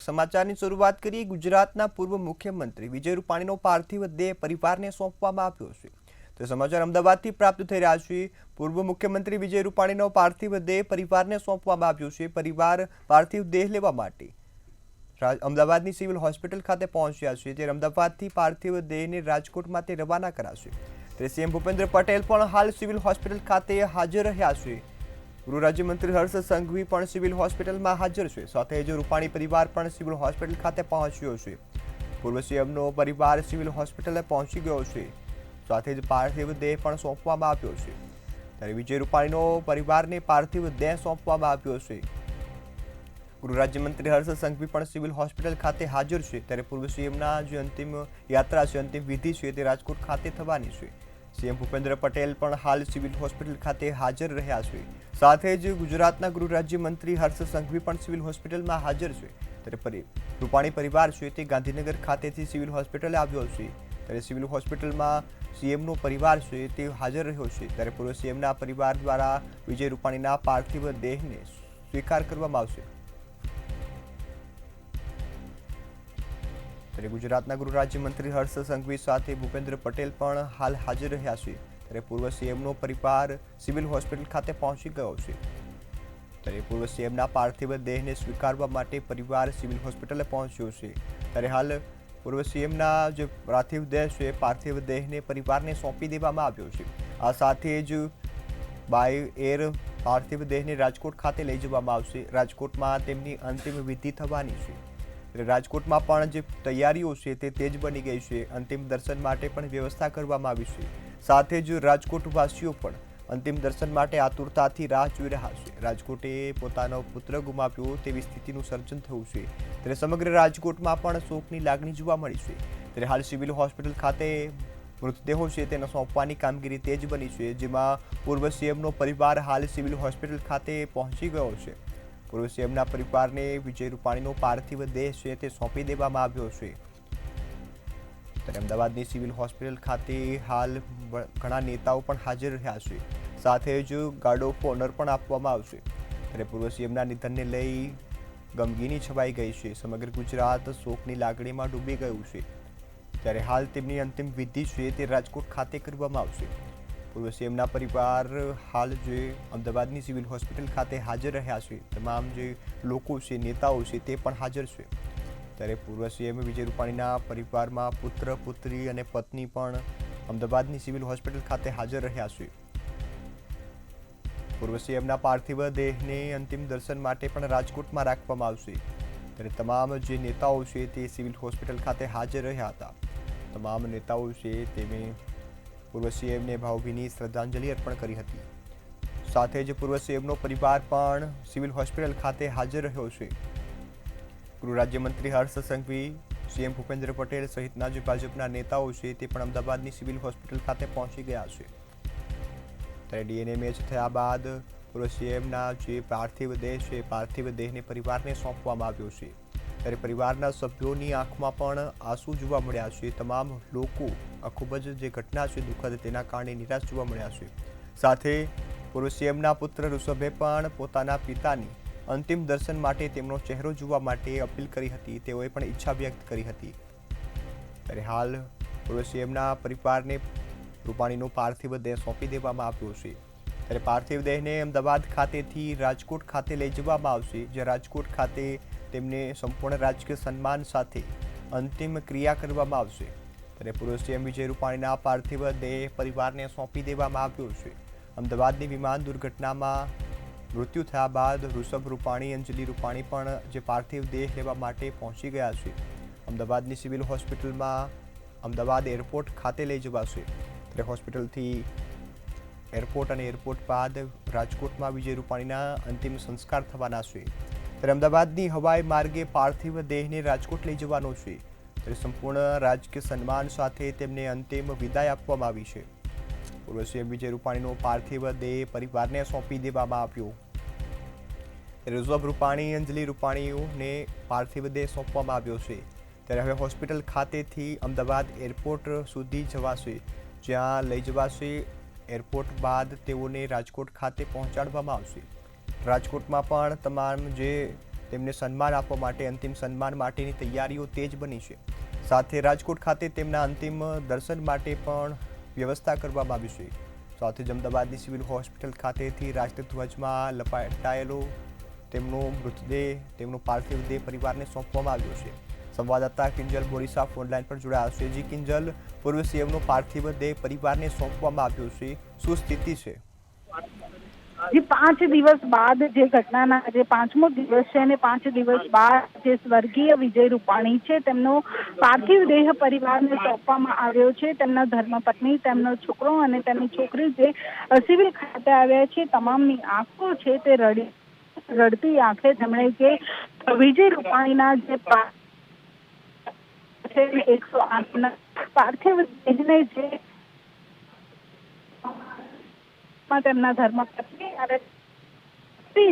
સમાચારની શરૂઆત કરીએ। ગુજરાતના પૂર્વ મુખ્યમંત્રી વિજય રૂપાણીનો પાર્થિવ દેહ પરિવારને સોંપવામાં આવ્યો છે। તો સમાચાર અમદાવાદથી પ્રાપ્ત થઈ રહ્યા છે। પૂર્વ મુખ્યમંત્રી વિજય રૂપાણીનો પાર્થિવ દેહ પરિવારને સોંપવામાં આવ્યો છે। પરિવાર પાર્થિવ દેહ લેવા માટે અમદાવાદની સિવિલ હોસ્પિટલ ખાતે પહોંચ્યા છે। ત્યારે અમદાવાદથી પાર્થિવ દેહને રાજકોટ માટે રવાના કરાશે। ત્યારે સીએમ ભૂપેન્દ્ર પટેલ પણ હાલ સિવિલ હોસ્પિટલ ખાતે હાજર રહ્યા છે। ગૃહ રાજ્યમંત્રી હર્ષ સંઘવી પણ સિવિલ હોસ્પિટલમાં હાજર છે। સાથે જ રૂપાણી પરિવાર પણ સિવિલ હોસ્પિટલ ખાતે પહોંચ્યો છે। પૂર્વ સીએમનો પરિવાર સિવિલ હોસ્પિટલે પહોંચી ગયો છે। સાથે જ પાર્થિવ દેહ પણ સોંપવામાં આવ્યો છે। ત્યારે વિજય રૂપાણીનો પરિવારને પાર્થિવ દેહ સોંપવામાં આવ્યો છે। ગૃહ રાજ્યમંત્રી હર્ષ સંઘવી પણ સિવિલ હોસ્પિટલ ખાતે હાજર છે। ત્યારે પૂર્વ સીએમના જે અંતિમ યાત્રા છે, અંતિમ વિધિ છે, તે રાજકોટ ખાતે થવાની છે। સીએમ ભૂપેન્દ્ર પટેલ પણ હાલ સિવિલ હોસ્પિટલ ખાતે હાજર રહ્યા છે। સાથે જ ગુજરાતના ગૃહ રાજ્યમંત્રી હર્ષ સંઘવી પણ સિવિલ હોસ્પિટલમાં હાજર છે। ત્યારે રૂપાણી પરિવાર છે તે ગાંધીનગર ખાતેથી સિવિલ હોસ્પિટલે આવ્યો છે। ત્યારે સિવિલ હોસ્પિટલમાં સીએમનો પરિવાર છે તે હાજર રહ્યો છે। ત્યારે પૂર્વ સીએમના પરિવાર દ્વારા વિજય રૂપાણીના પાર્થિવ દેહને સ્વીકાર કરવામાં આવશે। ત્યારે ગુજરાતના ગૃહ રાજ્યમંત્રી હર્ષ સંઘવી સાથે ભૂપેન્દ્ર પટેલ પણ હાલ હાજર રહ્યા છે। ત્યારે પૂર્વ સીએમનો પરિવાર સિવિલ હોસ્પિટલ ખાતે પહોંચી ગયો છે। ત્યારે પૂર્વ સીએમના પાર્થિવ દેહને સ્વીકારવા માટે પરિવાર સિવિલ હોસ્પિટલે પહોંચ્યો છે। ત્યારે હાલ પૂર્વ સીએમના જે પાર્થિવ દેહને પરિવારને સોંપી દેવામાં આવ્યો છે। આ સાથે જ બાય એર પાર્થિવ દેહને રાજકોટ ખાતે લઈ જવામાં આવશે। રાજકોટમાં તેમની અંતિમ વિધિ થવાની છે। રાજકોટમાં પણ જે તૈયારીઓ છે તે તેજ બની ગઈ છે। અંતિમ દર્શન માટે પણ વ્યવસ્થા કરવામાં આવી છે। સાથે જ રાજકોટવાસીઓ પણ અંતિમ દર્શન માટે આતુરતાથી રાહ જોઈ રહ્યા છે। રાજકોટે પોતાનો પુત્ર ગુમાવ્યો તેવી સ્થિતિનું સર્જન થયું છે। ત્યારે સમગ્ર રાજકોટમાં પણ શોકની લાગણી જોવા મળી છે। ત્યારે હાલ સિવિલ હોસ્પિટલ ખાતે મૃતદેહો છે તેને સોંપવાની કામગીરી તેજ બની છે। જેમાં પૂર્વ સીએમનો પરિવાર હાલ સિવિલ હોસ્પિટલ ખાતે પહોંચી ગયો છે। પૂર્વ સીએમના પરિવારને વિજય રૂપાણીનો પાર્થિવ દેહ છે તે સોંપી દેવામાં આવ્યો છે। ત્યારે અમદાવાદની સિવિલ હોસ્પિટલ ખાતે હાલ ઘણા નેતાઓ પણ હાજર રહ્યા છે। સાથે જ ગાર્ડ ઓફ ઓનર પણ આપવામાં આવશે। ત્યારે પૂર્વ સીએમના નિધનને લઈ ગમગીની છવાઈ ગઈ છે। સમગ્ર ગુજરાત શોકની લાગણીમાં ડૂબી ગયું છે। ત્યારે હાલ તેમની અંતિમ વિધિ છે તે રાજકોટ ખાતે કરવામાં આવશે। પૂર્વ સીએમના પરિવાર હાલ જે અમદાવાદની સિવિલ હોસ્પિટલ ખાતે હાજર રહ્યા છે, તમામ જે લોકો છે, નેતાઓ છે તે પણ હાજર છે। ત્યારે પૂર્વ સીએમ વિજય રૂપાણીના પરિવારમાં પુત્ર, પુત્રી અને પત્ની પણ અમદાવાદની સિવિલ હોસ્પિટલ ખાતે હાજર રહ્યા છે। પૂર્વ સીએમના પાર્થિવ દેહને અંતિમ દર્શન માટે પણ રાજકોટમાં રાખવામાં આવશે। ત્યારે તમામ જે નેતાઓ છે તે સિવિલ હોસ્પિટલ ખાતે હાજર રહ્યા હતા। તમામ નેતાઓ છે તેમે પૂર્વ સીએમને ભાવભીની શ્રદ્ધાંજલિ અર્પણ કરી હતી। સાથે જ પૂર્વ સીએમનો પરિવાર પણ સિવિલ હોસ્પિટલ ખાતે હાજર રહ્યો છે। ગૃહ રાજ્યમંત્રી હર્ષ સંઘવી, સીએમ ભૂપેન્દ્ર પટેલ સહિતના જે ભાજપના નેતાઓ છે તે પણ અમદાવાદની સિવિલ હોસ્પિટલ ખાતે પહોંચી ગયા છે। ત્યારે ડીએનએ મેચ થયા બાદ પૂર્વ સીએમના જે પાર્થિવ દેહ છે, પાર્થિવ દેહને પરિવારને સોંપવામાં આવ્યો છે। ત્યારે પરિવારના સભ્યોની આંખમાં પણ આંસુ જોવા મળ્યા છે। તમામ લોકો ખૂબ જ જે ઘટના છે દુઃખદ તેના કારણે નિરાશ જોવા મળ્યા છે। સાથે પૂર્વ સીએમના પુત્ર ઋષભે પણ પોતાના પિતાની અંતિમ દર્શન માટે તેમનો ચહેરો જોવા માટે અપીલ કરી હતી। તેઓએ પણ ઈચ્છા વ્યક્ત કરી હતી। ત્યારે હાલ પૂર્વ સીએમના પરિવારને રૂપાણીનો પાર્થિવ દેહ સોંપી દેવામાં આવ્યો છે। ત્યારે પાર્થિવ દેહને અમદાવાદ ખાતેથી રાજકોટ ખાતે લઈ જવામાં આવશે। જે રાજકોટ ખાતે તેમને સંપૂર્ણ રાજકીય સન્માન સાથે અંતિમ ક્રિયા કરવામાં આવશે। ત્યારે પૂર્વ સીએમ વિજય રૂપાણીના પાર્થિવ દેહ પરિવારને સોંપી દેવામાં આવ્યો છે। અમદાવાદની વિમાન દુર્ઘટનામાં મૃત્યુ થયા બાદ ઋષભ રૂપાણી, અંજલિ રૂપાણી પણ જે પાર્થિવ દેહ લેવા માટે પહોંચી ગયા છે। અમદાવાદની સિવિલ હોસ્પિટલમાં અમદાવાદ એરપોર્ટ ખાતે લઈ જવાશે। ત્યારે હોસ્પિટલથી એરપોર્ટ અને એરપોર્ટ બાદ રાજકોટમાં વિજય રૂપાણીના અંતિમ સંસ્કાર થવાના છે। ત્યારે અમદાવાદની હવાઈ માર્ગે પાર્થિવ દેહને રાજકોટ લઈ જવાનો છે। ત્યારે સંપૂર્ણ રાજકીય સન્માન સાથે તેમને અંતિમ વિદાય આપવામાં આવી છે। પૂર્વ સીએમ વિજય રૂપાણીનો પાર્થિવ દેહ પરિવારને સોંપી દેવામાં આવ્યો। ઋષભ રૂપાણી, અંજલિ રૂપાણીઓને પાર્થિવ દેહ સોંપવામાં આવ્યો છે। ત્યારે હવે હોસ્પિટલ ખાતેથી અમદાવાદ એરપોર્ટ સુધી જવાશે, જ્યાં લઈ જવાશે। એરપોર્ટ બાદ તેઓને રાજકોટ ખાતે પહોંચાડવામાં આવશે। રાજકોટમાં પણ તમામ જે તેમને સન્માન આપવા માટે અંતિમ સન્માન માટેની તૈયારીઓ તેજ બની છે। સાથે રાજકોટ ખાતે તેમના અંતિમ દર્શન માટે પણ વ્યવસ્થા કરવામાં આવી છે। સાથે જ અમદાવાદની સિવિલ હોસ્પિટલ ખાતેથી રાષ્ટ્રધ્વજમાં લપેટાયેલો તેમનો મૃતદેહ તેમનો પાર્થિવ દેહ પરિવારને સોંપવામાં આવ્યો છે। સંવાદદાતા કિંજલ બોરીસા ફોનલાઈન પર જોડાયા છે। જી કિંજલ, પૂર્વ સીએમનો પાર્થિવ દેહ પરિવારને સોંપવામાં આવ્યો છે, શું સ્થિતિ છે? જે 5 દિવસ બાદ જે ઘટનાના જે 5મો દિવસ છે અને 5 દિવસ બાદ જે સ્વર્ગીય વિજય રૂપાણી છે તેમનો પાર્થિવ દેહ પરિવારને સોંપવામાં આવ્યો છે। તેમના ધર્મપત્ની, તેમનો છોકરો અને તેમની છોકરી જે સિવિલ ખાતે આવ્યા છે, તમામની આંખો છે તે રડતી આંખે તેમણે જે વિજય રૂપાણીના જે 108ના પાર્થિવ દેહને જે તેમના ધર્મપત્ની અને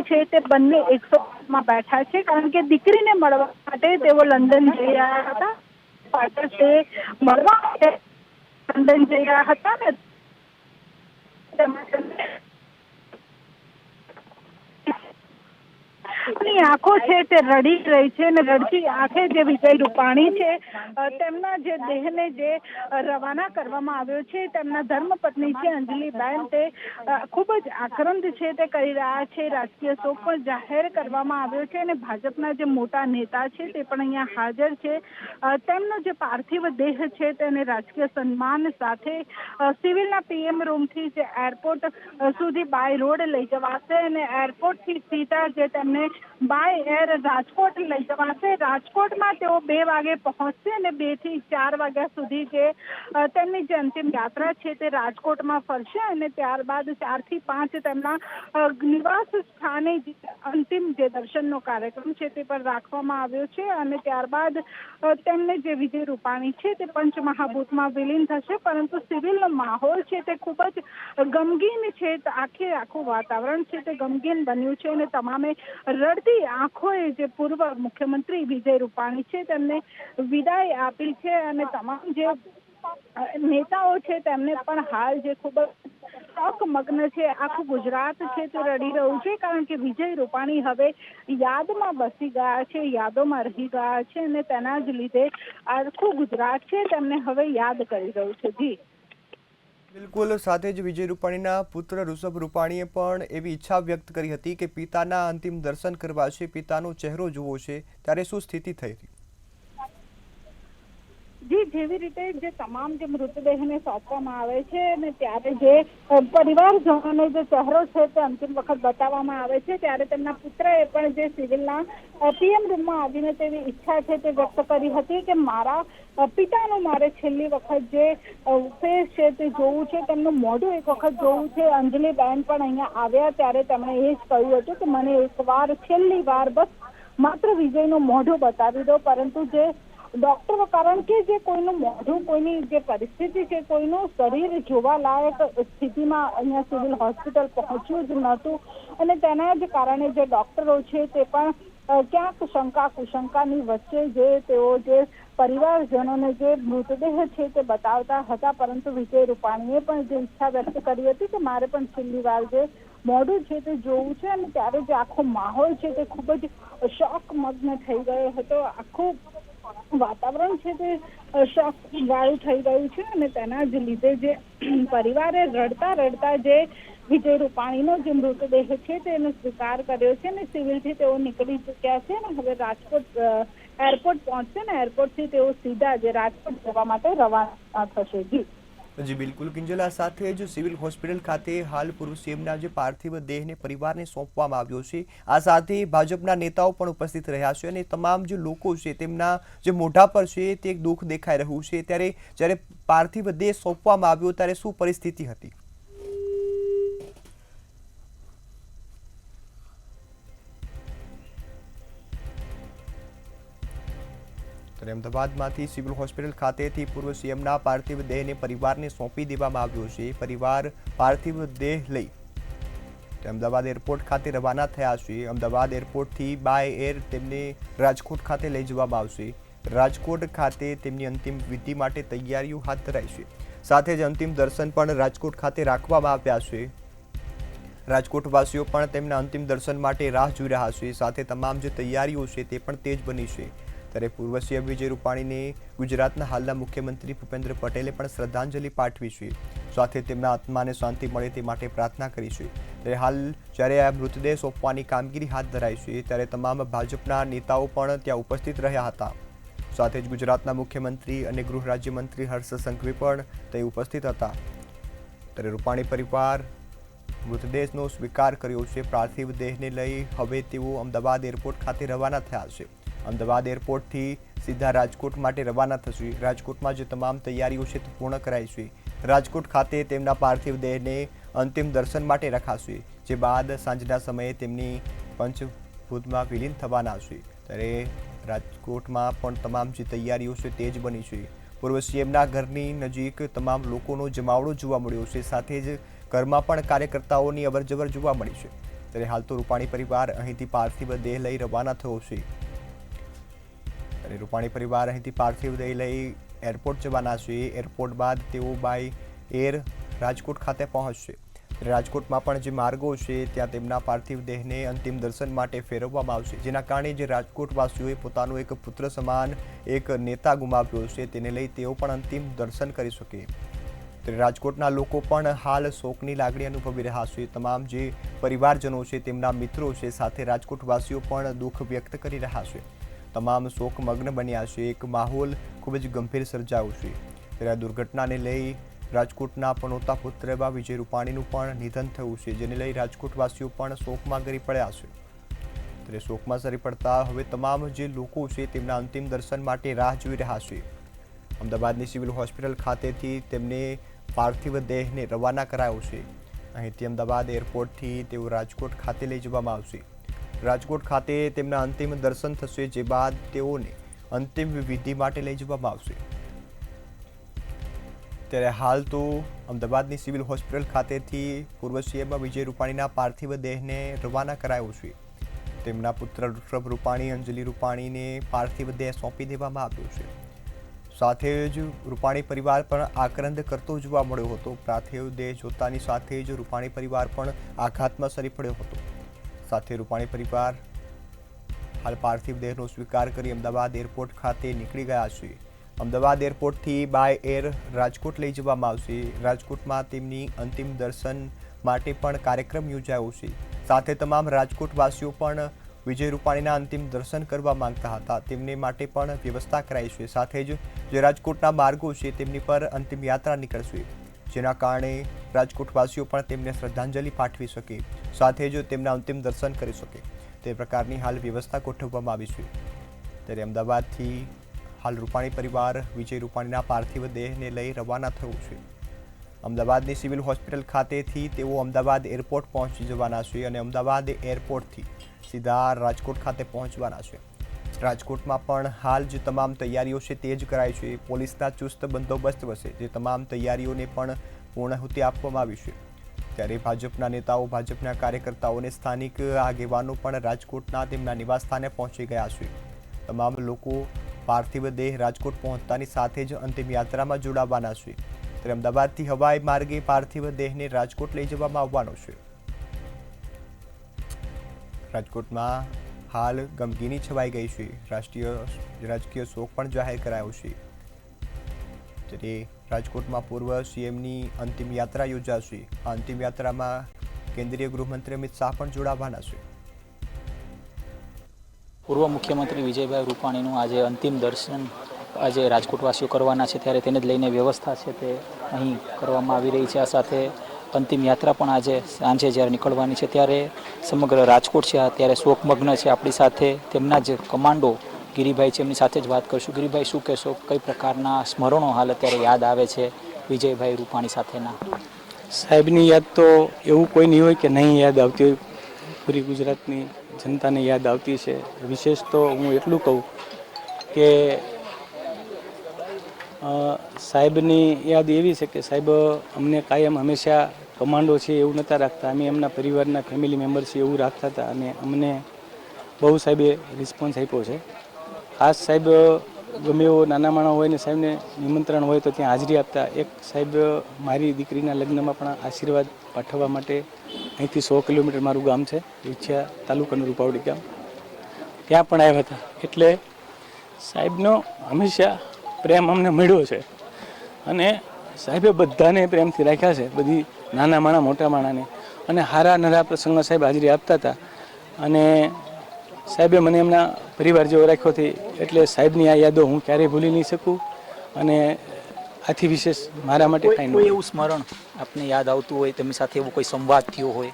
છે તે બંને 108માં બેઠા છે, કારણ કે દીકરીને મળવા માટે તેઓ લંડન જઈ રહ્યા હતા। પાછળ તે મળવા માટે લંડન જઈ રહ્યા હતા ને આંખો છે તે રડી રહી છે અને રડતી આંખે જે વિજય રૂપાણી છે તેમના જે દેહને જે રવાના કરવામાં આવ્યો છે, તેમના ધર્મપત્ની છે અંજલિબેન તે ખૂબ જ આક્રંદ છે તે કરી રહ્યા છે। રાજકીય શોક પણ જાહેર કરવામાં આવ્યો છે અને ભાજપના જે મોટા નેતા છે તે પણ અહીંયા હાજર છે। તેમનો જે પાર્થિવ દેહ છે તેને રાજકીય સન્માન સાથે સિવિલના પીએમ રૂમથી જે એરપોર્ટ સુધી બાય રોડ લઈ જવાશે અને એરપોર્ટથી સીધા જે તેમને બાય એર રાજકોટ લઈ જવાશે। રાજકોટમાં તેઓ 2 વાગે પહોંચશે અને 2 થી 4 વાગ્યા સુધી જે તેમની જે અંતિમ યાત્રા છે તે રાજકોટમાં ફરશે અને ત્યારબાદ 4 થી 5 તેમના નિવાસ સ્થાને અંતિમ જે દર્શનનો કાર્યક્રમ છે તે પર રાખવામાં આવ્યો છે અને ત્યારબાદ તેમને જે વિજય રૂપાણી છે તે પંચમહાભૂતમાં વિલીન થશે। પરંતુ સિવિલનો માહોલ છે તે ખૂબ જ ગમગીન છે, આખું વાતાવરણ છે તે ગમગીન બન્યું છે અને તમામે રડતી આંખોએ જે પૂર્વ મુખ્યમંત્રી વિજય રૂપાણી છે તેમને વિદાય આપી છે અને તમામ જે નેતાઓ છે તેમને પણ હાલ જે ખૂબ જ શોકમગ્ન છે, આખું ગુજરાત છે તે રડી રહ્યું છે, કારણ કે વિજય રૂપાણી હવે યાદમાં બસી ગયા છે, યાદોમાં રહી ગયા છે અને તેના જ લીધે આખું ગુજરાત છે તેમને હવે યાદ કરી રહ્યું છે। જી બિલકુલ, સાથે જ વિજય રૂપાણીના પુત્ર ઋષભ રૂપાણીએ પણ એવી ઈચ્છા વ્યક્ત કરી હતી કે પિતાના અંતિમ દર્શન કરવા છે, પિતાનો ચહેરો જોવો છે, ત્યારે શું સ્થિતિ થઈ હતી? જી, જેવી રીતે જે તમામ જે મૃતદેહને સોંપવામાં આવે છે અને ત્યારે જે પરિવારજનોને જે ચહેરો છે તે અંતિમ વખત બતાવવામાં આવે છે, ત્યારે તેમના પુત્રએ પણ જે સિવિલના પીએમ રૂમમાં આવીને તેવી ઈચ્છા છે તે વ્યક્ત કરી હતી કે મારા પિતાનું મારે છેલ્લી વખત જે ફેસ છે તે જોવું છે, તેમનું મોઢું એક વખત જોવું છે। અંજલિબેન પણ અહીંયા આવ્યા ત્યારે તેમણે એ જ કહ્યું હતું કે મને એકવાર છેલ્લી વાર બસ માત્ર વિજયનું મોઢું બતાવી દો। પરંતુ જે ડોક્ટરો, કારણ કે જે કોઈનું મોઢું, કોઈની જે પરિસ્થિતિ છે, કોઈનું શરીર જોવા લાયક સ્થિતિમાં અહીંયા સિવિલ હોસ્પિટલ પહોંચ્યું જ નહોતું અને તેના જ કારણે જે ડોક્ટરો છે તે પણ ક્યાંક શંકા કુશંકાની વચ્ચે જે તેઓ જે પરિવારજનોને જે મૃતદેહ છે તે બતાવતા હતા। પરંતુ વિજય રૂપાણીએ પણ જે ઈચ્છા વ્યક્ત કરી હતી કે મારે પણ છેલ્લી વાર જે મોઢું છે તે જોવું છે અને ત્યારે જે આખો માહોલ છે તે ખૂબ જ શોકમગ્ન થઈ ગયો હતો। આખું વાતાવરણ છે તે શોક વાળું થઈ ગયું છે અને તેના જ લીધે જે પરિવારે રડતા રડતા જે વિજય રૂપાણીનો જે મૃતદેહ છે તેનો સ્વીકાર કર્યો છે અને સિવિલથી તેઓ નીકળી ચૂક્યા છે અને હવે રાજકોટ એરપોર્ટ પહોંચશે ને એરપોર્ટથી તેઓ સીધા જે રાજકોટ જવા માટે રવાના થશે। જી બિલકુલ કિંજલ, આ સાથે જ સિવિલ હોસ્પિટલ ખાતે હાલ પૂર્વ સીએમના જે પાર્થિવ દેહને પરિવારને સોંપવામાં આવ્યો છે, આ સાથે ભાજપના નેતાઓ પણ ઉપસ્થિત રહ્યા છે અને તમામ જે લોકો છે તેમના જે મોઢા પર છે તે એક દુઃખ દેખાઈ રહ્યું છે। ત્યારે જ્યારે પાર્થિવ દેહ સોંપવામાં આવ્યો ત્યારે શું પરિસ્થિતિ હતી? અમદાવાદમાંથી સિવિલ હોસ્પિટલ ખાતેથી પૂર્વ સીએમના પાર્થિવ દેહને પરિવારને સોંપી દેવામાં આવ્યો છે। પરિવાર પાર્થિવ દેહ લઈ અમદાવાદ એરપોર્ટ ખાતે રવાના થયા છે। અમદાવાદ એરપોર્ટથી બાય એર તેમને રાજકોટ ખાતે લઈ જવામાં આવશે। રાજકોટ ખાતે તેમની અંતિમ વિધિ માટે તૈયારીઓ હાથ ધરાઈ છે। સાથે જ અંતિમ દર્શન પણ રાજકોટ ખાતે રાખવામાં આવ્યા છે। રાજકોટવાસીઓ પણ તેમના અંતિમ દર્શન માટે રાહ જોઈ રહ્યા છે. સાથે તમામ જે તૈયારીઓ છે તે પણ તેજ બની છે. ત્યારે પૂર્વ સીએમ વિજય રૂપાણીને ગુજરાતના હાલના મુખ્યમંત્રી ભૂપેન્દ્ર પટેલે પણ શ્રદ્ધાંજલિ પાઠવી છે. સાથે તેમના આત્માને શાંતિ મળે તે માટે પ્રાર્થના કરી છે. ત્યારે હાલ જ્યારે આ મૃતદેહ સોંપવાની કામગીરી હાથ ધરાઈ છે ત્યારે તમામ ભાજપના નેતાઓ પણ ત્યાં ઉપસ્થિત રહ્યા હતા. સાથે જ ગુજરાતના મુખ્યમંત્રી અને ગૃહ રાજ્યમંત્રી હર્ષ સંઘવી પણ તે ઉપસ્થિત હતા. ત્યારે રૂપાણી પરિવાર મૃતદેહનો સ્વીકાર કર્યો છે. પાર્થિવ દેહને લઈ હવે તેઓ અમદાવાદ એરપોર્ટ ખાતે રવાના થયા છે. અમદાવાદ એરપોર્ટથી સીધા રાજકોટ માટે રવાના થશે. રાજકોટમાં જે તમામ તૈયારીઓ છે તે પૂર્ણ કરાઈ છે. રાજકોટ ખાતે તેમના પાર્થિવ દેહને અંતિમ દર્શન માટે રખાશે, જે બાદ સાંજના સમયે તેમની પંચભૂતમાં વિલીન થવાના છે. ત્યારે રાજકોટમાં પણ તમામ જે તૈયારીઓ છે તે જ બની છે. પૂર્વ સીએમના ઘરની નજીક તમામ લોકોનો જમાવડો જોવા મળ્યો છે. સાથે જ ઘરમાં પણ કાર્યકર્તાઓની અવરજવર જોવા મળી છે. ત્યારે હાલ તો રૂપાણી પરિવાર અહીંથી પાર્થિવ દેહ લઈ રવાના થયો છે. રૂપાણી પરિવાર અહીંથી પાર્થિવ દેહ લઈ એરપોર્ટ જવાના છે. એરપોર્ટ બાદ તેઓ બાય એર રાજકોટ ખાતે પહોંચશે. રાજકોટમાં પણ જે માર્ગો છે ત્યાં તેમના પાર્થિવ દેહને અંતિમ દર્શન માટે ફેરવવામાં આવશે, જેના કારણે જે રાજકોટવાસીઓએ પોતાનો એક પુત્ર સમાન એક નેતા ગુમાવ્યો છે તેને લઈ તેઓ પણ અંતિમ દર્શન કરી શકે. રાજકોટના લોકો પણ હાલ શોકની લાગણી અનુભવી રહ્યા છે. તમામ જે પરિવારજનો છે તેમના મિત્રો છે, સાથે રાજકોટવાસીઓ પણ દુઃખ વ્યક્ત કરી રહ્યા છે. તમામ શોકમગ્ન બન્યા છે. એક માહોલ ખૂબ જ ગંભીર સર્જાયો છે. ત્યારે આ દુર્ઘટનાને લઈ રાજકોટના પનોતા પુત્ર એવા વિજય રૂપાણીનું પણ નિધન થયું છે, જેને લઈ રાજકોટવાસીઓ પણ શોકમાં ગરી પડ્યા છે. ત્યારે શોકમાં સરી પડતા હવે તમામ જે લોકો છે તેમના અંતિમ દર્શન માટે રાહ જોઈ રહ્યા છે. અમદાવાદની સિવિલ હોસ્પિટલ ખાતેથી તેમને પાર્થિવ દેહને રવાના કરાયો છે. અહીંથી અમદાવાદ એરપોર્ટથી તેઓ રાજકોટ ખાતે લઈ જવામાં આવશે. રાજકોટ ખાતે તેમના અંતિમ દર્શન થશે, જે બાદ તેઓને અંતિમ વિધિ માટે લઈ જવામાં આવશે. ત્યારે હાલ તો અમદાવાદની સિવિલ હોસ્પિટલ ખાતેથી પૂર્વ સીએમ વિજય રૂપાણીના પાર્થિવ દેહને રવાના કરાયો છે. તેમના પુત્ર ઋષભ રૂપાણી, અંજલિ રૂપાણીને પાર્થિવ દેહ સોંપી દેવામાં આવ્યો છે. સાથે જ રૂપાણી પરિવાર પણ આક્રંદ કરતો જોવા મળ્યો હતો. પાર્થિવ દેહ જોતાની સાથે જ રૂપાણી પરિવાર પણ આઘાતમાં સરી પડ્યો હતો. સાથે રૂપાણી પરિવાર હાલ પાર્થિવ દેહનો સ્વીકાર કરી અમદાવાદ એરપોર્ટ ખાતે નીકળી ગયા છે. અમદાવાદ એરપોર્ટથી બાય એર રાજકોટ લઈ જવામાં આવશે. રાજકોટમાં તેમની અંતિમ દર્શન માટે પણ કાર્યક્રમ યોજાયો છે. સાથે તમામ રાજકોટવાસીઓ પણ વિજય રૂપાણીના અંતિમ દર્શન કરવા માંગતા હતા, તેમને માટે પણ વ્યવસ્થા કરાઈ છે. સાથે જ જે રાજકોટના માર્ગો છે તેમની પર અંતિમ યાત્રા નીકળશે, જેના કારણે રાજકોટવાસીઓ પણ તેમને શ્રદ્ધાંજલિ પાઠવી શકે, સાથે જ તેમના અંતિમ દર્શન કરી શકે તે પ્રકારની હાલ વ્યવસ્થા ગોઠવવામાં આવી છે. ત્યારે અમદાવાદથી હાલ રૂપાણી પરિવાર વિજય રૂપાણીના પાર્થિવ દેહને લઈ રવાના થયું છે. અમદાવાદની સિવિલ હોસ્પિટલ ખાતેથી તેઓ અમદાવાદ એરપોર્ટ પહોંચી જવાના છે અને અમદાવાદ એરપોર્ટથી સીધા રાજકોટ ખાતે પહોંચવાના છે. રાજકોટમાં પણ હાલ જે તમામ તૈયારીઓ છે તે જ કરાઈ છે. પોલીસના ચુસ્ત બંદોબસ્ત વચ્ચે જે તમામ તૈયારીઓને પણ પૂર્ણાહુતિ આપવામાં આવી છે. ત્યારે ભાજપના નેતાઓ, ભાજપના કાર્યકર્તાઓને સ્થાનિક આગેવાનો પણ રાજકોટના તેમના નિવાસસ્થાને પહોંચી ગયા છે. તમામ લોકો પાર્થિવ દેહ રાજકોટ પહોંચતાની સાથે જ અંતિમ યાત્રામાં જોડાવાના છે. ત્યારે અમદાવાદથી હવાઈ માર્ગે પાર્થિવ દેહને રાજકોટ લઈ જવામાં આવવાનો છે. રાજકોટમાં હાલ ગમગીની છવાઈ ગઈ છે. રાજકીય શોક પણ જાહેર કરાયો છે. ત્યારે રાજકોટમાં પૂર્વ સીએમની અંતિમ યાત્રા યોજાશે. આ અંતિમ યાત્રામાં કેન્દ્રીય ગૃહમંત્રી અમિત શાહ પણ જોડાવાના છે. પૂર્વ મુખ્યમંત્રી વિજયભાઈ રૂપાણીનું આજે અંતિમ દર્શન આજે રાજકોટવાસીઓ કરવાના છે, ત્યારે તેને જ લઈને વ્યવસ્થા છે તે અહીં કરવામાં આવી રહી છે. આ સાથે અંતિમ યાત્રા પણ આજે સાંજે જ્યારે નીકળવાની છે ત્યારે સમગ્ર રાજકોટ છે ત્યારે શોકમગ્ન છે. આપણી સાથે તેમના જ કમાન્ડો ગિરિભાઈ છે, એમની સાથે જ વાત કરીશું. ગિરિભાઈ, શું કહેશો, કઈ પ્રકારના સ્મરણો હાલ અત્યારે યાદ આવે છે વિજયભાઈ રૂપાણી સાથેના? સાહેબની યાદ તો એવું કોઈ નહીં હોય કે નહીં યાદ આવતી હોય. પૂરી ગુજરાતની જનતાને યાદ આવતી છે. વિશેષ તો હું એટલું કહું કે સાહેબની યાદ એવી છે કે સાહેબ અમને કાયમ હંમેશા કમાન્ડો છે એવું નહોતા રાખતા, અમે એમના પરિવારના ફેમિલી મેમ્બર છે એવું રાખતા હતા અને અમને બહુ સાહેબે રિસ્પોન્સ આપ્યો છે. ખાસ સાહેબ ગમે એવો નાના માણસ હોય ને સાહેબને નિમંત્રણ હોય તો ત્યાં હાજરી આપતા. એક સાહેબ મારી દીકરીના લગ્નમાં પણ આશીર્વાદ પાઠવવા માટે અહીંથી 100 કિલોમીટર મારું ગામ છે, વિછિયા તાલુકાનું રૂપાવડી ગામ. ત્યાં પણ આવ્યા હતા. એટલે સાહેબનો હંમેશા પ્રેમ અમને મળ્યો છે અને સાહેબે બધાને પ્રેમથી રાખ્યા છે, બધી નાના માણા મોટા માણાને, અને હારા નરા પ્રસંગમાં સાહેબ હાજરી આપતા હતા. અને સાહેબે મને એમના પરિવાર જેવો રાખ્યો હતી. એટલે સાહેબની આ યાદો હું ક્યારેય ભૂલી નહીં શકું. અને આથી વિશેષ મારા માટે કાંઈ કોઈ નહીં. એવું સ્મરણ આપને યાદ આવતું હોય, તેમની સાથે એવો કોઈ સંવાદ થયો હોય?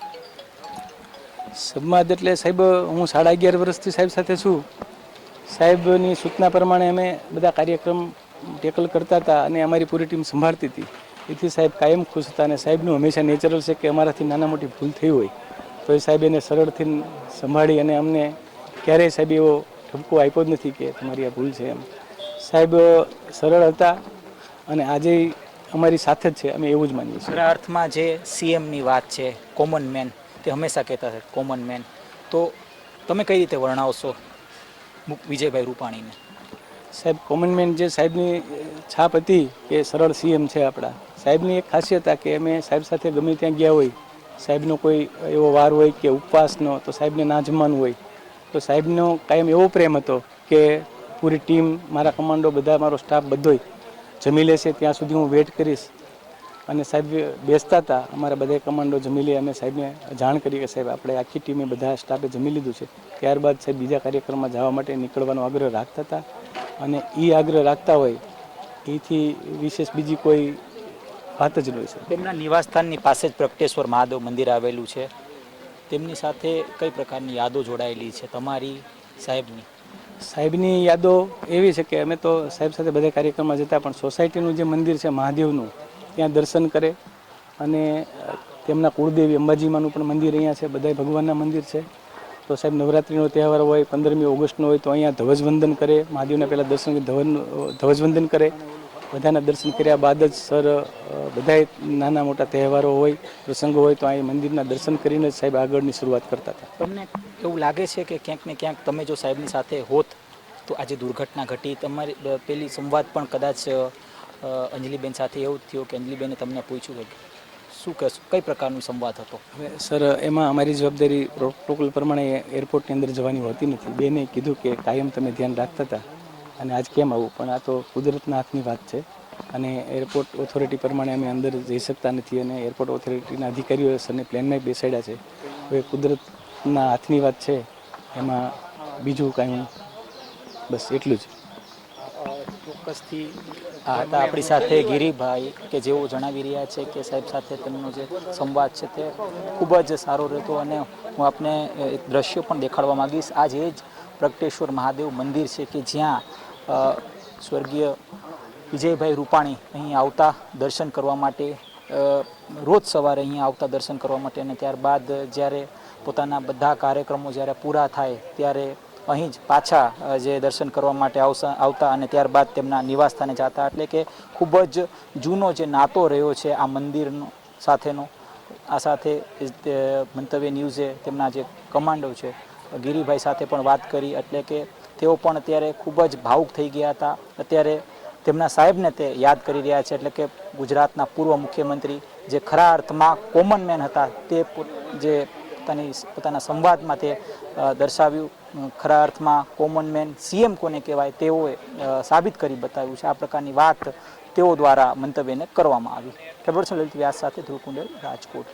સંવાદ એટલે સાહેબ, હું 11.5 વર્ષથી સાહેબ સાથે છું. સાહેબની સૂચના પ્રમાણે અમે બધા કાર્યક્રમ ટેકલ કરતા હતા અને અમારી પૂરી ટીમ સંભાળતી હતી. એથી સાહેબ કાયમ ખુશ હતા. અને સાહેબનું હંમેશા નેચરલ છે કે અમારાથી નાના મોટી ભૂલ થઈ હોય તો એ સાહેબ એને સરળથી સંભાળી, અને અમને ક્યારેય સાહેબ એવો ઠપકો આપ્યો જ નથી કે તમારી આ ભૂલ છે એમ. સાહેબ સરળ હતા અને આજે અમારી સાથે જ છે, અમે એવું જ માનીએ છીએ. ખરા અર્થમાં જે સીએમની વાત છે, કોમન મેન, તે હંમેશા કહેતા હતા કોમન મેન. તો તમે કઈ રીતે વર્ણવશો વિજયભાઈ રૂપાણીને? સાહેબ કોમન મેન જે સાહેબની છાપ હતી કે સરળ સીએમ છે આપણા. સાહેબની એક ખાસિયત હતા કે અમે સાહેબ સાથે ગમે ત્યાં ગયા હોય, સાહેબનો કોઈ એવો વાર હોય કે ઉપવાસનો, તો સાહેબને ના જમવાનું હોય તો સાહેબનો કાયમ એવો પ્રેમ હતો કે પૂરી ટીમ, મારા કમાન્ડો, બધા મારો સ્ટાફ બધોય જમી લેશે ત્યાં સુધી હું વેઇટ કરીશ. અને સાહેબ બેસતા હતા, અમારા બધા કમાન્ડો જમી લે, અમે સાહેબને જાણ કરી કે સાહેબ આપણે આખી ટીમે બધા સ્ટાફે જમી લીધું છે. ત્યારબાદ સાહેબ બીજા કાર્યક્રમમાં જવા માટે નીકળવાનો આગ્રહ રાખતા હતા. અને એ આગ્રહ રાખતા હોય એથી વિશેષ બીજી કોઈ વાત જ નહીં છે. તેમના નિવાસસ્થાનની પાસે જ પ્રગટેશ્વર મહાદેવ મંદિર આવેલું છે. તેમની સાથે કઈ પ્રકારની યાદો જોડાયેલી છે તમારી, સાહેબની? સાહેબની યાદો એવી છે કે અમે તો સાહેબ સાથે બધા કાર્યક્રમમાં જતા, પણ સોસાયટીનું જે મંદિર છે મહાદેવનું, ત્યાં દર્શન કરે. અને તેમના કુળદેવી અંબાજીમાનું પણ મંદિર અહીંયા છે, બધા ભગવાનના મંદિર છે. તો સાહેબ નવરાત્રિનો તહેવાર હોય, 15મી ઓગસ્ટનો હોય, તો અહીંયા ધ્વજવંદન કરે. મહાદેવના પહેલાં દર્શન ધ્વજવંદન કરે. બધાના દર્શન કર્યા બાદ જ સર બધાય નાના મોટા તહેવારો હોય, પ્રસંગો હોય, તો અહીં મંદિરના દર્શન કરીને જ સાહેબ આગળની શરૂઆત કરતા હતા. તમને એવું લાગે છે કે ક્યાંક ને ક્યાંક તમે જો સાહેબની સાથે હોત તો આજે દુર્ઘટના ઘટી? તમારી પેલી સંવાદ પણ કદાચ અંજલિબેન સાથે એવું જ થયું કે અંજલિબેને તમને પૂછ્યું કે શું કહેશો, કઈ પ્રકારનો સંવાદ હતો? હવે સર, એમાં અમારી જવાબદારી પ્રોટોકોલ પ્રમાણે એરપોર્ટની અંદર જવાની હોતી નથી. બેને કીધું કે કાયમ તમે ધ્યાન રાખતા હતા અને આજ કેમ આવું, પણ આ તો કુદરતના હાથની વાત છે. અને એરપોર્ટ ઓથોરિટી પ્રમાણે અમે અંદર જઈ શકતા નથી. અને એરપોર્ટ ઓથોરિટીના અધિકારીઓએ સરને પ્લેનમાં બેસાડ્યા છે. હવે કુદરતના હાથની વાત છે, એમાં બીજું કાંઈ, બસ એટલું જ. ચોક્કસથી આ હતા આપણી સાથે ગિરીભાઈ, કે જેઓ જણાવી રહ્યા છે કે સાહેબ સાથે તેમનો જે સંવાદ છે તે ખૂબ જ સારો રહેતો. અને હું આપને એક દ્રશ્ય પણ દેખાડવા માગીશ. આજ એ જ પ્રગટેશ્વર મહાદેવ મંદિર છે કે જ્યાં સ્વર્ગીય વિજયભાઈ રૂપાણી અહીં આવતા દર્શન કરવા માટે, રોજ સવારે અહીંયા આવતા દર્શન કરવા માટે. અને ત્યારબાદ જ્યારે પોતાના બધા કાર્યક્રમો જ્યારે પૂરા થાય ત્યારે અહીં જ પાછા જે દર્શન કરવા માટે આવતા અને ત્યારબાદ તેમના નિવાસસ્થાને જતા. એટલે કે ખૂબ જ જૂનો જે નાતો રહ્યો છે આ મંદિરનો સાથેનો. આ સાથે મંતવ્ય ન્યૂઝે તેમના જે કમાન્ડો છે ગિરીભાઈ સાથે પણ વાત કરી. એટલે કે તેઓ પણ અત્યારે ખૂબ જ ભાવુક થઈ ગયા હતા. અત્યારે તેમના સાહેબને તે યાદ કરી રહ્યા છે. એટલે કે ગુજરાતના પૂર્વ મુખ્યમંત્રી, જે ખરા અર્થમાં કોમન મેન હતા, તે જે પોતાના સંવાદમાં તે દર્શાવ્યું. ખરા અર્થમાં કોમન મેન સીએમ કોને કહેવાય તેઓએ સાબિત કરી બતાવ્યું છે. આ પ્રકારની વાત તેઓ દ્વારા મંતવ્યને કરવામાં આવી. કેમેરાપર્સન લલિત વ્યાસ સાથે ધ્રુવ કુંડલ, રાજકોટ.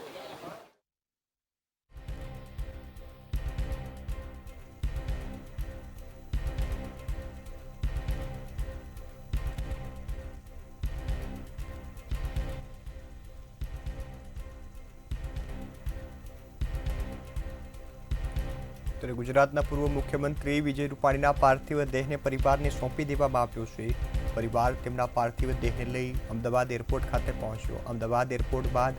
ત્યારે ગુજરાતના પૂર્વ મુખ્યમંત્રી વિજય રૂપાણીના પાર્થિવ દેહને પરિવારને સોંપી દેવામાં આવ્યો છે. પરિવાર તેમના પાર્થિવ દેહને લઈ અમદાવાદ એરપોર્ટ ખાતે પહોંચ્યો. અમદાવાદ એરપોર્ટ બાદ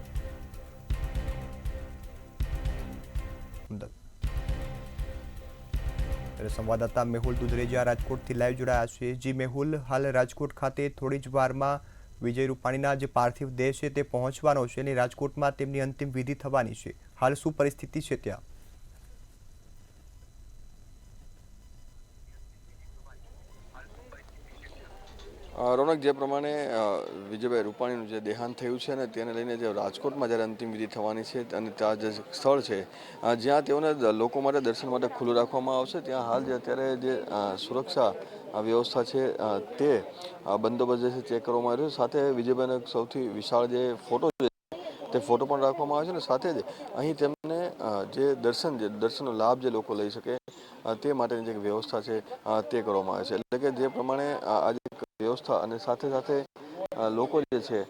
સંવાદદાતા મેહુલ દુધરેજા રાજકોટથી લાઈવ જોડાયા છે. જી મેહુલ, હાલ રાજકોટ ખાતે થોડી જ વારમાં વિજય રૂપાણીના જે પાર્થિવ દેહ છે તે પહોંચવાનો છે અને રાજકોટમાં તેમની અંતિમ વિધિ થવાની છે. હાલ શું પરિસ્થિતિ છે ત્યાં? રોનક, જે પ્રમાણે વિજયભાઈ રૂપાણીનું જે દેહાંત થયું છે અને તેને લઈને જે રાજકોટમાં જ્યારે અંતિમ વિધિ થવાની છે અને ત્યાં જે સ્થળ છે જ્યાં તેઓને લોકો માટે દર્શન માટે ખુલ્લું રાખવામાં આવશે, ત્યાં હાલ જે અત્યારે જે સુરક્ષા વ્યવસ્થા છે તે બંદોબસ્ત જે છે ચેક કરવામાં આવ્યો છે. સાથે વિજયભાઈનો એક સૌથી વિશાળ જે ફોટો છે તે ફોટો પણ રાખવામાં આવે છે અને સાથે જ અહીં તેમને જે દર્શનનો લાભ જે લોકો લઈ શકે તે માટેની જે વ્યવસ્થા છે તે કરવામાં આવે છે. એટલે કે જે પ્રમાણે આજે વ્યવસ્થા અને સાથે સાથે લોકો જે છે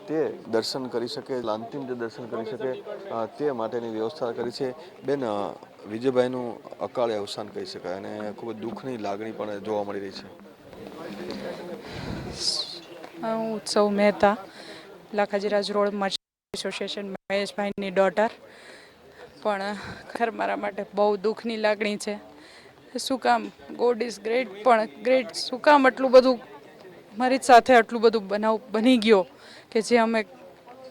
તે દર્શન કરી શકે, અંતિમ જે દર્શન કરી શકે તે માટેની વ્યવસ્થા કરી છે. બેન, વિજયભાઈનું અકાળે અવસાન કહી શકાય અને ખૂબ જ દુઃખની લાગણી પણ જોવા મળી રહી છે. હું Utsav Mehta, Lakhajiraj road merchant association, મહેશભાઈની ડોટર. પણ ખરેખર મારા માટે બહુ દુઃખની લાગણી છે. શું કામ ગોડ ઇઝ ગ્રેટ, પણ ગ્રેટ શું કામ આટલું બધું મારી સાથે આટલું બધું બનાવ બની ગયો કે જે અમે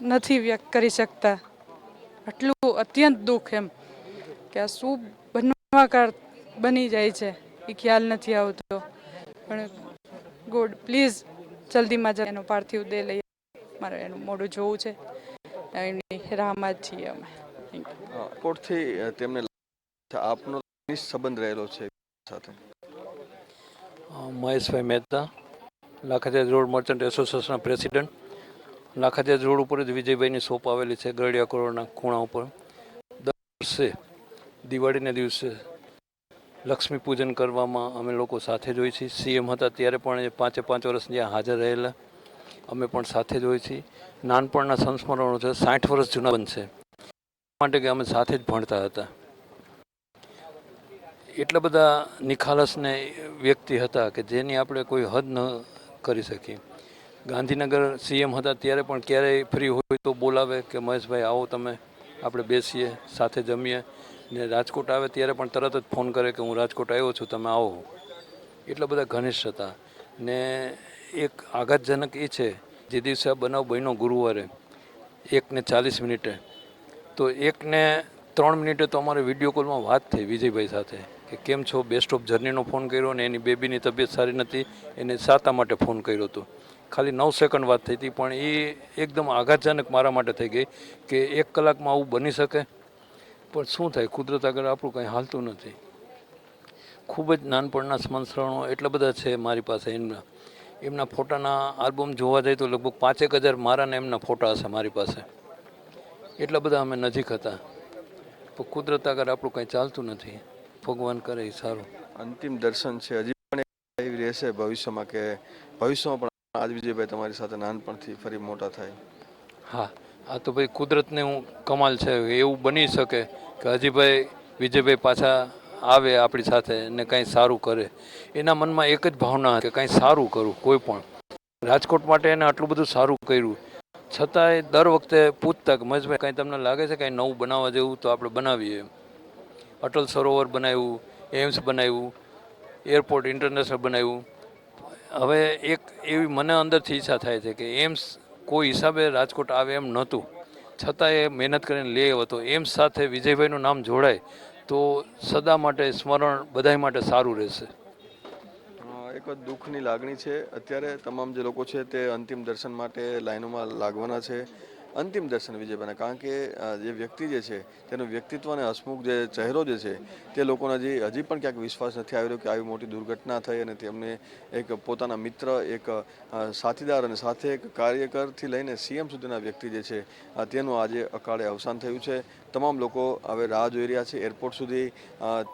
નથી વ્યક્ત કરી શકતા. આટલું અત્યંત દુઃખ એમ કે આ શું બની જાય છે એ ખ્યાલ નથી આવતો. પણ ગોડ પ્લીઝ જલ્દીમાં એનો પાર્થિવ દેહ લઈ, મારે એનું મોઢું જોવું છે, એની રાહમાં જ છીએ અમે. કોર્ટથી તેમને આપનો સંબંધ રહેલો છે સાથે? મહેશભાઈ મહેતા, લાખાજાજ રોડ મર્ચન્ટ એસોસિએશનના પ્રેસિડેન્ટ. લાખાજાજ રોડ ઉપર જ વિજયભાઈની શોપ આવેલી છે, ગરડિયા કરોડના ખૂણા ઉપર. દર વર્ષે દિવાળીના દિવસે લક્ષ્મી પૂજન કરવામાં અમે લોકો સાથે જ હોઈએ છીએ. સીએમ હતા ત્યારે પણ એ 5 વર્ષ જ્યાં હાજર રહેલા, અમે પણ સાથે જ હોઈએ છીએ. નાનપણના સંસ્મરણો છે, 60 વર્ષ જૂના બનશે માટે કે અમે સાથે જ ભણતા હતા. એટલા બધા નિખાલસને વ્યક્તિ હતા કે જેની આપણે કોઈ હદ ન કરી શકીએ. ગાંધીનગર સીએમ હતા ત્યારે પણ ક્યારેય ફ્રી હોય તો બોલાવે કે મહેશભાઈ આવો, તમે આપણે બેસીએ સાથે જમીએ. ને રાજકોટ આવે ત્યારે પણ તરત જ ફોન કરે કે હું રાજકોટ આવ્યો છું, તમે આવો. એટલા બધા ઘનિષ્ઠ હતા. ને એક આઘાતજનક એ છે, જે દિવસે આ બનાવ બન્યો ગુરુવારે 1:40 તો 1:03 તો અમારે વિડીયો કોલમાં વાત થઈ વિજયભાઈ સાથે કે કેમ છો, બેસ્ટ ઓફ જર્નીનો ફોન કર્યો. ને એની બેબીની તબિયત સારી નથી, એને સાતા માટે ફોન કર્યો હતો. ખાલી 9 સેકન્ડ વાત થઈ હતી, પણ એ એકદમ આઘાતજનક મારા માટે થઈ ગઈ કે 1 કલાકમાં આવું બની શકે. પણ શું થાય, કુદરત આગળ આપણું કંઈ હાલતું નથી. ખૂબ જ નાનપણના સ્મરણો એટલા બધા છે મારી પાસે. એમના ફોટાના આલ્બમ જોવા જાય તો લગભગ 5,000 મારા ને એમના ફોટા હશે મારી પાસે. એટલા બધા અમે નજીક હતા. પણ કુદરત આગળ આપણું કંઈ ચાલતું નથી. ભગવાન કરે એ સારું. અંતિમ દર્શન છે, હજી પણ એવી રહેશે ભવિષ્યમાં કે ભવિષ્યમાં પણ આજ વિજયભાઈ તમારી સાથે નાનપણથી ફરી મોટા થાય? હા, આ તો ભાઈ કુદરતને હું કમાલ છે. એવું બની શકે કે હજીભાઈ વિજયભાઈ પાછા આવે આપણી સાથે ને કંઈ સારું કરે. એના મનમાં એક જ ભાવના કે કંઈ સારું કરું. કોઈ પણ રાજકોટ માટે એને આટલું બધું સારું કર્યું, છતાંય દર વખતે પૂછતા કે મહેશભાઈ કંઈ તમને લાગે છે કંઈ નવું બનાવવા જેવું તો આપણે બનાવીએ. અટલ સરોવર બનાવ્યું, એમ્સ બનાવ્યું, એરપોર્ટ ઇન્ટરનેશનલ બનાવ્યું. હવે એક એવી મને અંદરથી ઈચ્છા થાય છે કે એમ્સ કોઈ હિસાબે રાજકોટ આવે એમ નહોતું, છતાં એ મહેનત કરીને લે આવ્યો હતો. એમ્સ સાથે વિજયભાઈનું નામ જોડાય તો સદા માટે સ્મરણ બધાય માટે સારું રહેશે. એક દુઃખની લાગણી છે. અત્યારે તમામ જે લોકો છે તે અંતિમ દર્શન માટે લાઈનોમાં લાગવાના છે. અંતિમ દર્શન વિજયભાઈના, કારણ કે જે વ્યક્તિ જે છે તેનું વ્યક્તિત્વ અને હસમુખ જે ચહેરો જે છે તે લોકોને હજી પણ ક્યાંક વિશ્વાસ નથી આવી રહ્યો કે આવી મોટી દુર્ઘટના થઈ અને તેમને એક પોતાના મિત્ર, એક સાથીદાર અને સાથે એક કાર્યકરથી લઈને સીએમ સુધીના વ્યક્તિ જે છે તેનું આજે અકાળે અવસાન થયું છે. તમામ લોકો હવે રાહ જોઈ રહ્યા છે એરપોર્ટ સુધી.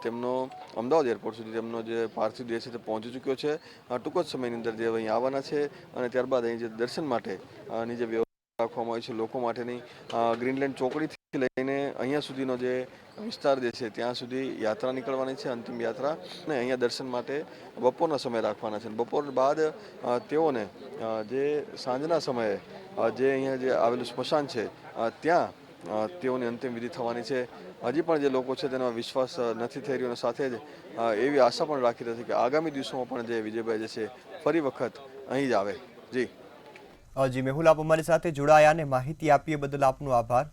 તેમનો અમદાવાદ એરપોર્ટ સુધી તેમનો જે પાર્થિવ દેહ છે તે પહોંચી ચૂક્યો છે. ટૂંક જ સમયની અંદર જે અહીં આવવાના છે અને ત્યારબાદ અહીં જે દર્શન માટેની જે વ્યવસ્થા રાખવામાં આવી છે લોકો માટેની, ગ્રીનલેન્ડ ચોકડીથી લઈને અહીંયા સુધીનો જે વિસ્તાર જે છે ત્યાં સુધી યાત્રા નીકળવાની છે, અંતિમ યાત્રા. અને અહીંયા દર્શન માટે બપોરના સમયે રાખવાના છે. બપોર બાદ તેઓને જે સાંજના સમયે જે અહીંયા જે આવેલું સ્મશાન છે ત્યાં તેઓની અંતિમ વિધિ થવાની છે. હજી પણ જે લોકો છે તેનો વિશ્વાસ નથી થઈ રહ્યો અને સાથે જ એવી આશા પણ રાખી રહી છે કે આગામી દિવસોમાં પણ જે વિજયભાઈ જે છે ફરી વખત અહીં જ આવે. જી મેહુલ, આપ અમારી સાથે જોડાયા અને માહિતી આપીએ બદલ આપનો આભાર.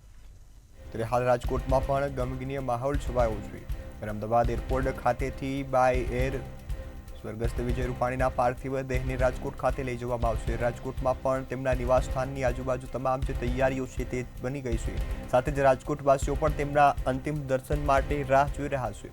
ત્યારે હાલ રાજકોટમાં પણ ગમગીનીય માહોલ છવાયો છે. અમદાવાદ એરપોર્ટ ખાતેથી બાય એર સ્વર્ગસ્થ વિજય રૂપાણીના પાર્થિવ દેહને રાજકોટ ખાતે લઈ જવામાં આવશે. રાજકોટમાં પણ તેમના નિવાસસ્થાનની આજુબાજુ તમામ જે તૈયારીઓ છે તે બની ગઈ છે. સાથે જ રાજકોટવાસીઓ પણ તેમના અંતિમ દર્શન માટે રાહ જોઈ રહ્યા છે.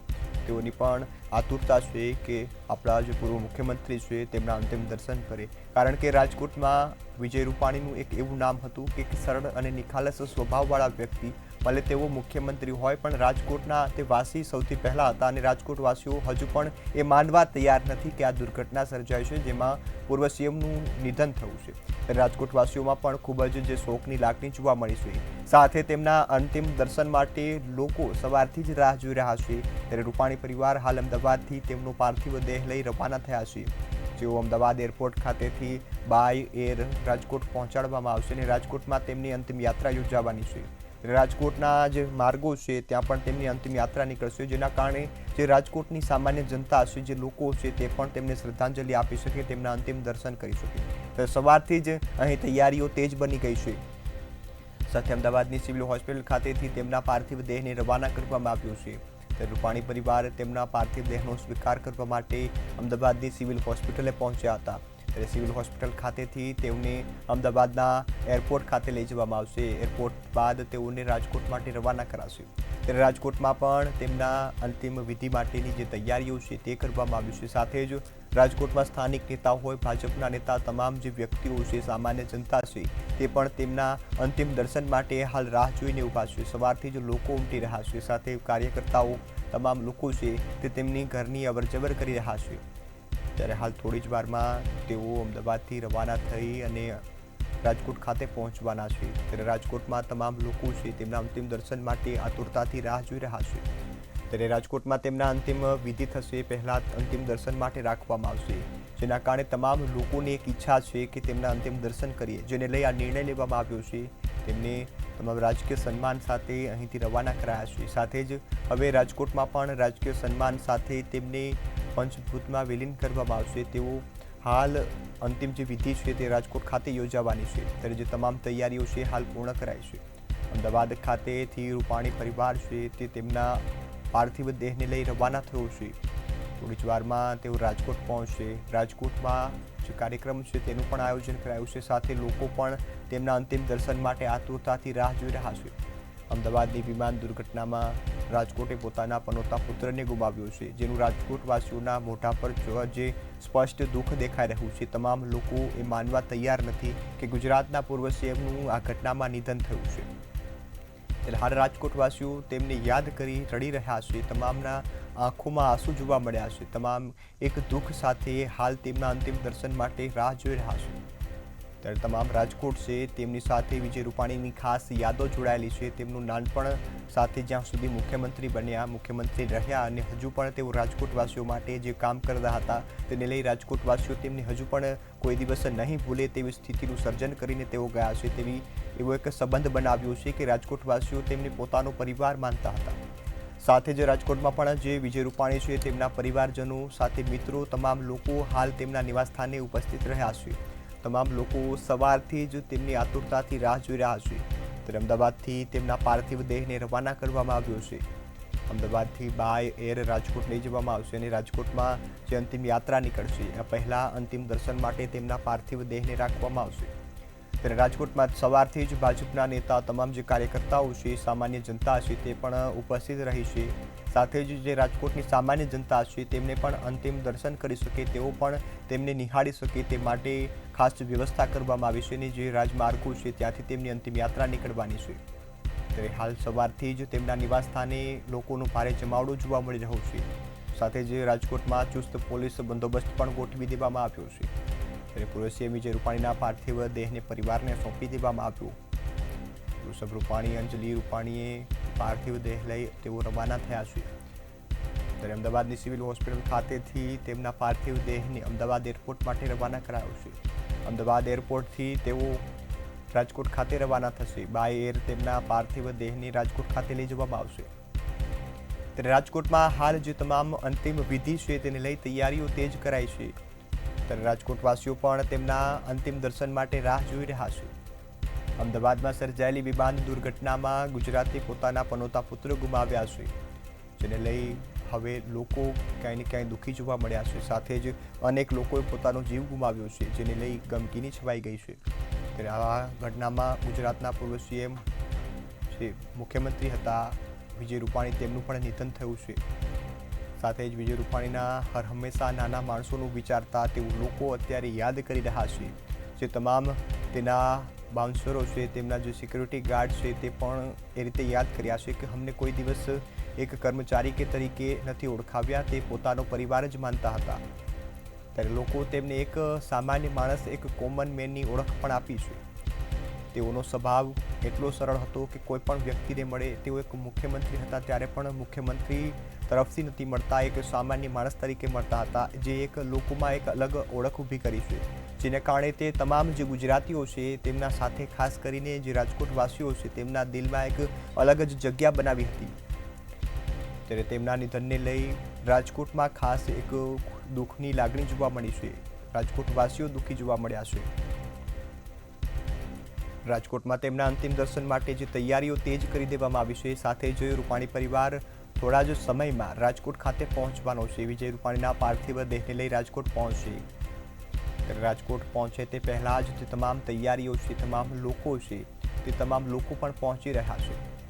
તેઓની પણ આતુરતા છે કે આપણા જે પૂર્વ મુખ્યમંત્રી છે તેમના અંતિમ દર્શન કરે, કારણ કે રાજકોટમાં વિજય રૂપાણીનું એક એવું નામ હતું કે સરળ અને નિખાલસ સ્વભાવવાળા વ્યક્તિ, ભલે તેઓ મુખ્યમંત્રી હોય પણ રાજકોટના તે વાસી સૌથી પહેલાં હતા. અને રાજકોટવાસીઓ હજુ પણ એ માનવા તૈયાર નથી કે આ દુર્ઘટના સર્જાઈ છે જેમાં પૂર્વ સીએમનું નિધન થયું છે. રાજકોટવાસીઓમાં પણ ખૂબ જ જે શોકની લાગણી જોવા મળી છે. સાથે તેમના અંતિમ દર્શન માટે લોકો સવારથી જ રાહ જોઈ રહ્યા છે. ત્યારે રૂપાણી પરિવાર હાલ અમદાવાદથી તેમનો પાર્થિવ દેહ લઈ રવાના થયા છે. જેઓ અમદાવાદ એરપોર્ટ ખાતેથી બાય એર રાજકોટ પહોંચાડવામાં આવશે અને રાજકોટમાં તેમની અંતિમ યાત્રા યોજાવાની છે. રાજકોટના જે માર્ગો છે ત્યાં પણ તેમની અંતિમ યાત્રા નીકળશે, જેના કારણે જે રાજકોટની સામાન્ય જનતા છે, જે લોકો છે તે પણ તેમને શ્રદ્ધાંજલિ આપી શકે, તેમના અંતિમ દર્શન કરી શકે. તો સવારથી જ અહીં તૈયારીઓ તેજ બની ગઈ છે. સાથે અમદાવાદની સિવિલ હોસ્પિટલ ખાતેથી તેમના પાર્થિવ દેહને રવાના કરવામાં આવ્યો છે. રૂપાણી પરિવાર તેમના પાર્થિવ દેહનો સ્વીકાર કરવા માટે અમદાવાદની સિવિલ હોસ્પિટલે પહોંચ્યા હતા. ત્યારે સિવિલ હોસ્પિટલ ખાતેથી તેઓને અમદાવાદના એરપોર્ટ ખાતે લઈ જવામાં આવશે. એરપોર્ટ બાદ તેઓને રાજકોટ માટે રવાના કરાશે. ત્યારે રાજકોટમાં પણ તેમના અંતિમ વિધિ માટેની જે તૈયારીઓ છે તે કરવામાં આવી છે. સાથે જ રાજકોટમાં સ્થાનિક નેતાઓ હોય, ભાજપના નેતા, તમામ જે વ્યક્તિઓ છે, સામાન્ય જનતા છે, તે પણ તેમના અંતિમ દર્શન માટે હાલ રાહ જોઈને ઊભા છે. સવારથી જ લોકો ઉમટી રહ્યા છે. સાથે કાર્યકર્તાઓ, તમામ લોકો છે તે તેમની ઘરની અવરજવર કરી રહ્યા છે. ત્યારે હાલ થોડી જ વારમાં તેઓ અમદાવાદથી રવાના થઈ અને રાજકોટ ખાતે પહોંચવાના છે. ત્યારે રાજકોટમાં તમામ લોકો છે તેમના અંતિમ દર્શન માટે આતુરતાથી રાહ જોઈ રહ્યા છે. ત્યારે રાજકોટમાં તેમના અંતિમ વિધિ થશે, પહેલાં અંતિમ દર્શન માટે રાખવામાં આવશે, જેના કારણે તમામ લોકોની એક ઈચ્છા છે કે તેમના અંતિમ દર્શન કરીએ, જેને લઈ આ નિર્ણય લેવામાં આવ્યો છે. તેમને તમામ રાજકીય સન્માન સાથે અહીંથી રવાના કરાયા છે. સાથે જ હવે રાજકોટમાં પણ રાજકીય સન્માન સાથે તેમને પંચભૂતમાં વિલીન કરવામાં આવશે. તેઓ હાલ અંતિમ જે વિધિ છે તે રાજકોટ ખાતે યોજાવાની છે. ત્યારે જે તમામ તૈયારીઓ છે હાલ પૂર્ણ કરાઈ છે. અમદાવાદ ખાતેથી રૂપાણી પરિવાર છે તે તેમના પાર્થિવ દેહને લઈ રવાના થયો છે. થોડી જ વારમાં તેઓ રાજકોટ પહોંચશે. રાજકોટમાં જે કાર્યક્રમ છે તેનું પણ આયોજન કરાયું છે. સાથે લોકો પણ તેમના અંતિમ દર્શન માટે આતુરતાથી રાહ જોઈ રહ્યા છે. અમદાવાદની વિમાન દુર્ઘટનામાં રાજકોટે પોતાના પનોતા પુત્રને ગુમાવ્યો છે, જેનું રાજકોટવાસીઓના મોઢા પર જે સ્પષ્ટ દુઃખ દેખાઈ રહ્યું છે. તમામ લોકો એ માનવા તૈયાર નથી કે ગુજરાતના પૂર્વ સીએમનું આ ઘટનામાં નિધન થયું છે. એટલે હાલ રાજકોટવાસીઓ તેમને યાદ કરી રડી રહ્યા છે. તમામના આંખોમાં આંસુ જોવા મળ્યા છે. તમામ એક દુઃખ સાથે હાલ તેમના અંતિમ દર્શન માટે રાહ જોઈ રહ્યા છે. ત્યારે તમામ રાજકોટ છે તેમની સાથે વિજય રૂપાણીની ખાસ યાદો જોડાયેલી છે. તેમનું નાનપણ સાથે જ્યાં સુધી મુખ્યમંત્રી બન્યા, મુખ્યમંત્રી રહ્યા અને હજુ પણ તેઓ રાજકોટવાસીઓ માટે જે કામ કરતા હતા તેને લઈ રાજકોટવાસીઓ તેમને હજુ પણ કોઈ દિવસ નહીં ભૂલે તેવી સ્થિતિનું સર્જન કરીને તેઓ ગયા છે. એવો એક સંબંધ બનાવ્યો છે કે રાજકોટવાસીઓ તેમને પોતાનો પરિવાર માનતા હતા. સાથે જ રાજકોટમાં પણ જે વિજય રૂપાણી છે તેમના પરિવારજનો સાથે મિત્રો, તમામ લોકો હાલ તેમના નિવાસસ્થાને ઉપસ્થિત રહ્યા છે. તમામ લોકો સવારથી જ તેમની આતુરતાથી રાહ જોઈ રહ્યા છે. ત્યારે અમદાવાદથી તેમના પાર્થિવ દેહને રવાના કરવામાં આવ્યો છે. અમદાવાદથી બાય એર રાજકોટ લઈ જવામાં આવશે અને રાજકોટમાં જે અંતિમ યાત્રા નીકળશે એ પહેલાં અંતિમ દર્શન માટે તેમના પાર્થિવ દેહને રાખવામાં આવશે. ત્યારે રાજકોટમાં સવારથી જ ભાજપના નેતા, તમામ જે કાર્યકર્તાઓ છે, સામાન્ય જનતા છે તે પણ ઉપસ્થિત રહી છે. સાથે જ જે રાજકોટની સામાન્ય જનતા છે તેમને પણ અંતિમ દર્શન કરી શકે, તેઓ પણ તેમને નિહાળી શકે તે માટે ખાસ વ્યવસ્થા કરવામાં આવી છે. અને જે રાજમાર્ગો છે ત્યાંથી તેમની અંતિમ યાત્રા નીકળવાની છે. ત્યારે હાલ સવારથી જ તેમના નિવાસસ્થાને લોકોનો ભારે જમાવડો જોવા મળી રહ્યો છે. સાથે જ રાજકોટમાં ચુસ્ત પોલીસ બંદોબસ્ત પણ ગોઠવી દેવામાં આવ્યો છે. ત્યારે પૂર્વ સીએમ વિજય રૂપાણીના પાર્થિવ દેહને પરિવારને સોંપી દેવામાં આવ્યો. વૃષભ રૂપાણી, અંજલિ રૂપાણીએ પાર્થિવ દેહ લઈ તેઓ રવાના થયા છે. ત્યારે અમદાવાદની સિવિલ હોસ્પિટલ ખાતેથી તેમના પાર્થિવ દેહને અમદાવાદ એરપોર્ટ માટે રવાના કરાયો છે. અમદાવાદ એરપોર્ટથી તેઓ રાજકોટ ખાતે રવાના થશે. બાય એર તેમના પાર્થિવ દેહને રાજકોટ ખાતે લઈ જવામાં આવશે. ત્યારે રાજકોટમાં હાલ જે તમામ અંતિમ વિધિ છે તેને લઈ તૈયારીઓ તેજ કરાઈ છે. ત્યારે રાજકોટવાસીઓ પણ તેમના અંતિમ દર્શન માટે રાહ જોઈ રહ્યા છે. અમદાવાદમાં સર્જાયેલી વિમાન દુર્ઘટનામાં ગુજરાતે પોતાના પનોતા પુત્ર ગુમાવ્યા છે, જેને લઈ હવે લોકો ક્યાંય ને ક્યાંય દુઃખી જોવા મળ્યા છે. સાથે જ અનેક લોકોએ પોતાનો જીવ ગુમાવ્યો છે, જેને લઈ ગમગીની છવાઈ ગઈ છે. ત્યારે આ ઘટનામાં ગુજરાતના પૂર્વ સીએમ છે, મુખ્યમંત્રી હતા વિજય રૂપાણી, તેમનું પણ નિધન થયું છે. સાથે જ વિજય રૂપાણીના હર હંમેશા નાના માણસોનું વિચારતા તેવું લોકો અત્યારે યાદ કરી રહ્યા છે. જે તમામ તેના બાઉન્સરો છે, તેમના જે સિક્યુરિટી ગાર્ડ છે, તે પણ એ રીતે યાદ કર્યા છે કે અમને કોઈ દિવસ એક કર્મચારી કે તરીકે નથી ઓળખાવ્યા, તે પોતાનો પરિવાર જ માનતા હતા. ત્યારે લોકો તેમને એક સામાન્ય માણસ, એક કોમન મેનની ઓળખ પણ આપી છે. તેઓનો સ્વભાવ એટલો સરળ હતો કે કોઈ પણ વ્યક્તિને મળે, તેઓ એક મુખ્યમંત્રી હતા ત્યારે પણ મુખ્યમંત્રી તરફથી નથી મળતા, એક સામાન્ય માણસ તરીકે મળતા હતા, જે એક લોકોમાં એક અલગ ઓળખ ઊભી કરી છે. જેને કારણે તે તમામ જે ગુજરાતીઓ છે તેમના સાથે, ખાસ કરીને જે રાજકોટવાસીઓ છે, તેમના દિલમાં એક અલગ જ જગ્યા બનાવી હતી. ત્યારે તેમના નિધનને લઈ રાજકોટમાં ખાસ એક દુઃખની લાગણી જોવા મળી છે. રાજકોટવાસીઓ દુઃખી જોવા મળ્યા છે. રાજકોટમાં તેમના અંતિમ દર્શન માટે જે તૈયારીઓ તેજ કરી દેવામાં આવી છે. સાથે જ રૂપાણી પરિવાર થોડા જ સમયમાં રાજકોટ ખાતે પહોંચવાનો છે. વિજય રૂપાણીના પાર્થિવ દેહને લઈ રાજકોટ પહોંચશે. રાજકોટ પહોંચે તે પહેલાં જ જે તમામ તૈયારીઓ છે, તમામ લોકો છે, તે તમામ લોકો પણ પહોંચી રહ્યા છે.